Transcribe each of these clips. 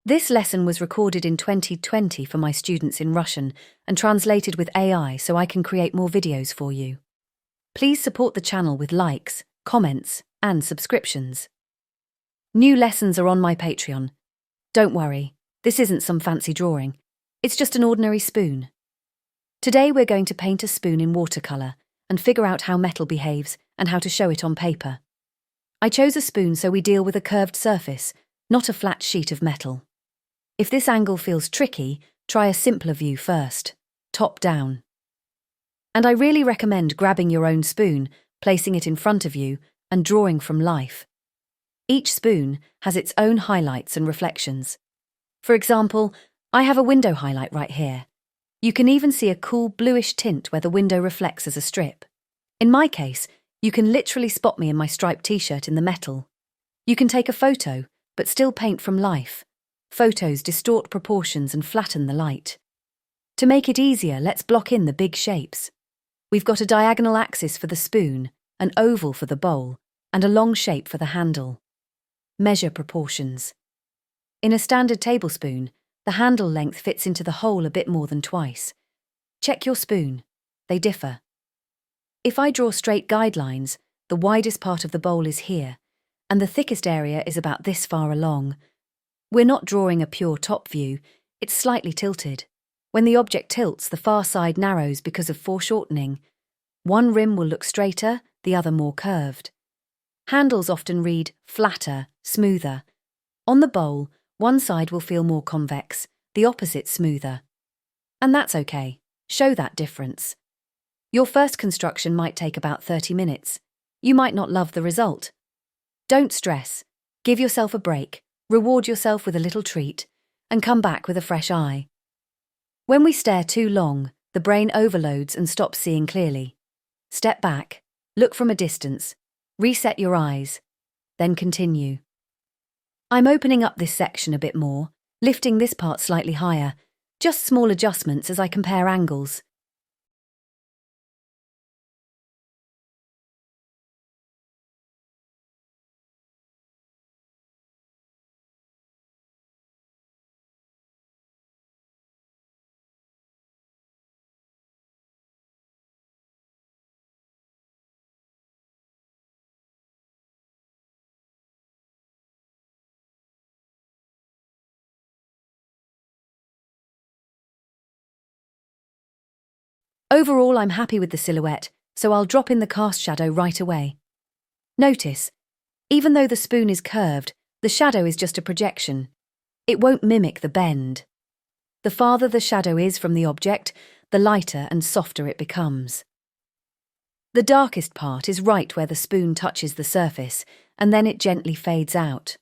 This lesson was recorded in 2020 for my students in Russian and translated with AI so I can create more videos for you. Please support the channel with likes, comments, and subscriptions. New lessons are on my Patreon. Don't worry, this isn't some fancy drawing. It's just an ordinary spoon. Today we're going to paint a spoon in watercolor and figure out how metal behaves and how to show it on paper. I chose a spoon so we deal with a curved surface, not a flat sheet of metal. If this angle feels tricky, try a simpler view first, top down. And I really recommend grabbing your own spoon, placing it in front of you, and drawing from life. Each spoon has its own highlights and reflections. For example, I have a window highlight right here. You can even see a cool bluish tint where the window reflects as a strip. In my case, you can literally spot me in my striped t-shirt in the metal. You can take a photo, but still paint from life. Photos distort proportions and flatten the light. To make it easier, let's block in the big shapes. We've got a diagonal axis for the spoon, an oval for the bowl, and a long shape for the handle. Measure proportions. In a standard tablespoon, the handle length fits into the hole a bit more than twice. Check your spoon. They differ. If I draw straight guidelines, the widest part of the bowl is here, and the thickest area is about this far along. We're not drawing a pure top view, it's slightly tilted. When the object tilts, the far side narrows because of foreshortening. One rim will look straighter, the other more curved. Handles often read flatter, smoother. On the bowl, one side will feel more convex, the opposite smoother. And that's okay. Show that difference. Your first construction might take about 30 minutes. You might not love the result. Don't stress. Give yourself a break. Reward yourself with a little treat, and come back with a fresh eye. When we stare too long, the brain overloads and stops seeing clearly. Step back, look from a distance, reset your eyes, then continue. I'm opening up this section a bit more, lifting this part slightly higher, just small adjustments as I compare angles. Overall, I'm happy with the silhouette, so I'll drop in the cast shadow right away. Notice, even though the spoon is curved, the shadow is just a projection. It won't mimic the bend. The farther the shadow is from the object, the lighter and softer it becomes. The darkest part is right where the spoon touches the surface, and then it gently fades out.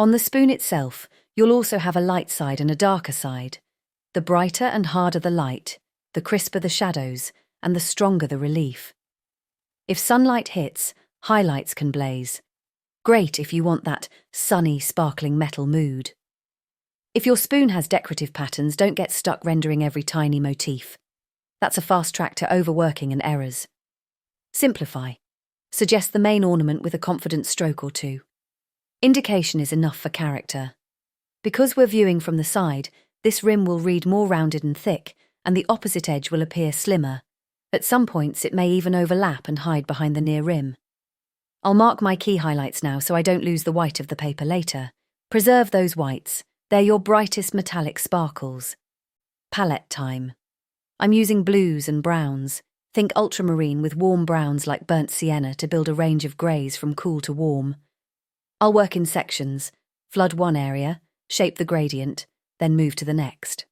On the spoon itself, you'll also have a light side and a darker side. The brighter and harder the light, the crisper the shadows, and the stronger the relief. If sunlight hits, highlights can blaze. Great if you want that sunny, sparkling metal mood. If your spoon has decorative patterns, don't get stuck rendering every tiny motif. That's a fast track to overworking and errors. Simplify. Suggest the main ornament with a confident stroke or two. Indication is enough for character. Because we're viewing from the side, this rim will read more rounded and thick, and the opposite edge will appear slimmer. At some points, it may even overlap and hide behind the near rim. I'll mark my key highlights now so I don't lose the white of the paper later. Preserve those whites. They're your brightest metallic sparkles. Palette time. I'm using blues and browns. Think ultramarine with warm browns like burnt sienna to build a range of greys from cool to warm. I'll work in sections. Flood one area, shape the gradient, then move to the next.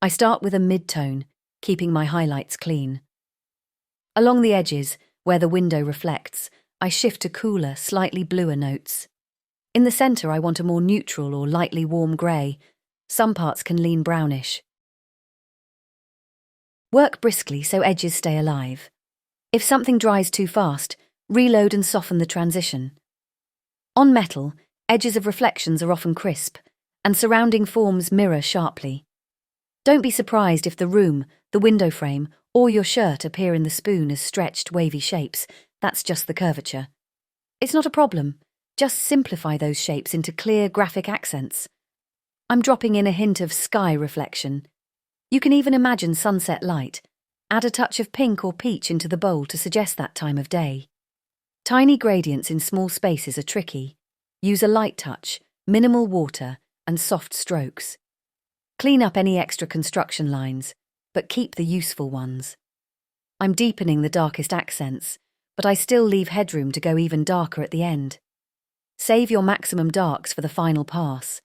I start with a mid-tone, keeping my highlights clean. Along the edges, where the window reflects, I shift to cooler, slightly bluer notes. In the centre, I want a more neutral or lightly warm grey. Some parts can lean brownish. Work briskly so edges stay alive. If something dries too fast, reload and soften the transition. On metal, edges of reflections are often crisp, and surrounding forms mirror sharply. Don't be surprised if the room, the window frame, or your shirt appear in the spoon as stretched, wavy shapes. That's just the curvature. It's not a problem. Just simplify those shapes into clear graphic accents. I'm dropping in a hint of sky reflection. You can even imagine sunset light. Add a touch of pink or peach into the bowl to suggest that time of day. Tiny gradients in small spaces are tricky. Use a light touch, minimal water, and soft strokes. Clean up any extra construction lines, but keep the useful ones. I'm deepening the darkest accents, but I still leave headroom to go even darker at the end. Save your maximum darks for the final pass.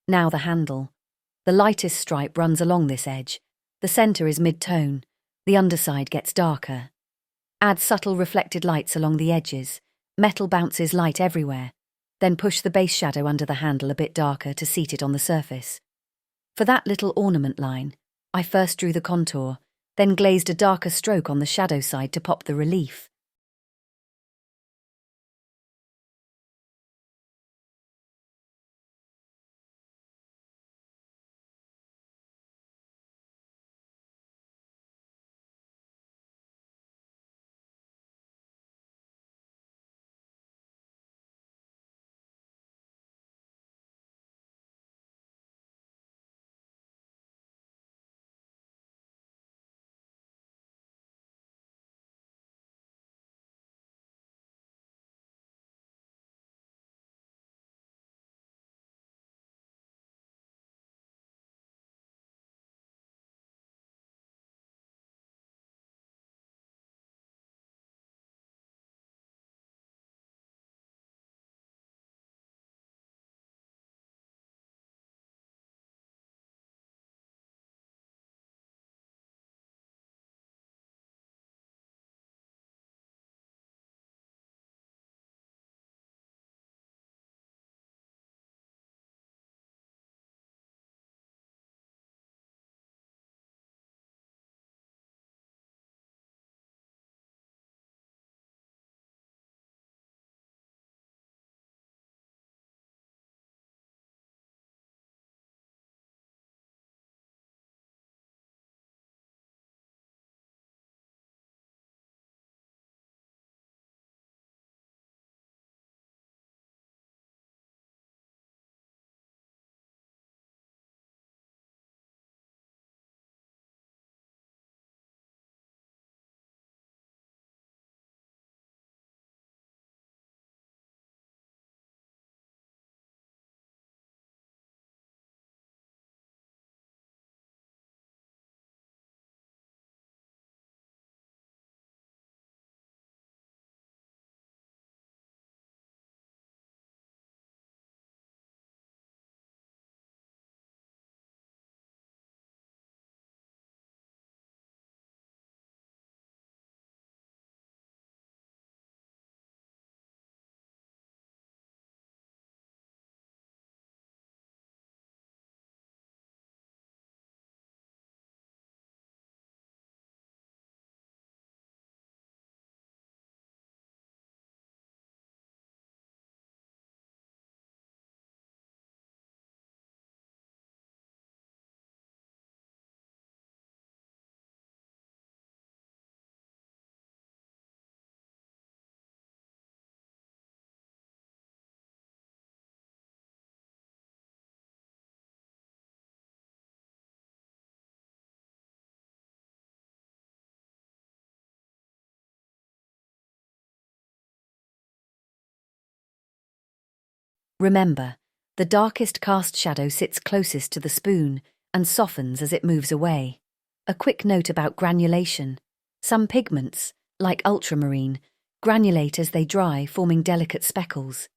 Now the handle. The lightest stripe runs along this edge. The center is mid-tone. The underside gets darker. Add subtle reflected lights along the edges. Metal bounces light everywhere. Then push the base shadow under the handle a bit darker to seat it on the surface. For that little ornament line, I first drew the contour, then glazed a darker stroke on the shadow side to pop the relief. Remember, the darkest cast shadow sits closest to the spoon and softens as it moves away. A quick note about granulation. Some pigments, like ultramarine, granulate as they dry, forming delicate speckles.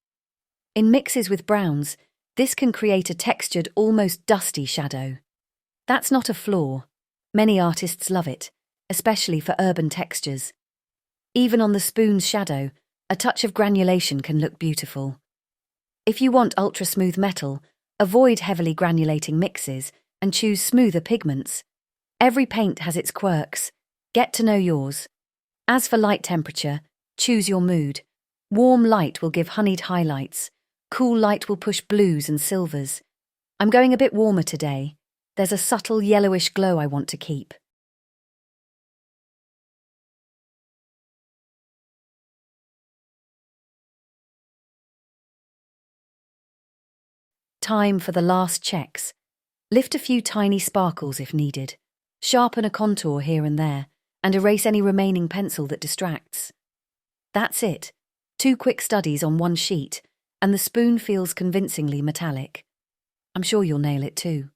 In mixes with browns, this can create a textured, almost dusty shadow. That's not a flaw. Many artists love it, especially for urban textures. Even on the spoon's shadow, a touch of granulation can look beautiful. If you want ultra-smooth metal, avoid heavily granulating mixes and choose smoother pigments. Every paint has its quirks. Get to know yours. As for light temperature, choose your mood. Warm light will give honeyed highlights. Cool light will push blues and silvers. I'm going a bit warmer today. There's a subtle yellowish glow I want to keep. Time for the last checks. Lift a few tiny sparkles if needed. Sharpen a contour here and there, and erase any remaining pencil that distracts. That's it. 2 quick studies on one sheet, and the spoon feels convincingly metallic. I'm sure you'll nail it too.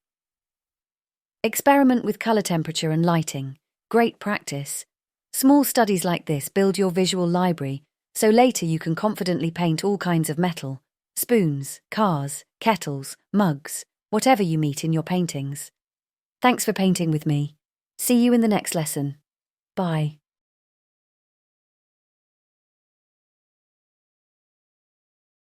Experiment with colour temperature and lighting. Great practice. Small studies like this build your visual library, so later you can confidently paint all kinds of metal. Spoons, cars, kettles, mugs. whatever you meet in your paintings. Thanks for painting with me. See you in the next lesson. Bye.